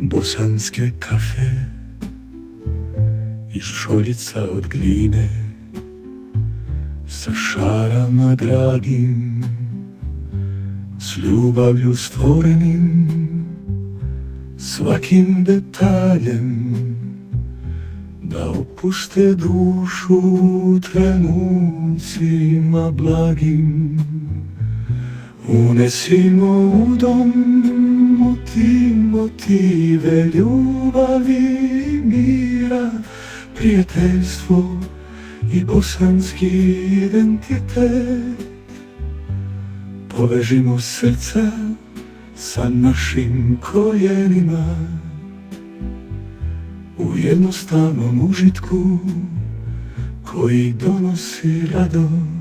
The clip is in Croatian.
Bosanske kafe iz šoljica od gline, sa šarama dragim, s ljubavlju stvorenim, svakim detaljem, da opuste dušu trenucima blagim. Unesimo u dom motive ljubavi i mira, prijateljstvo i bosanski identitet. Povežimo srca sa našim korijenima u jednostavnom užitku koji donosi radost.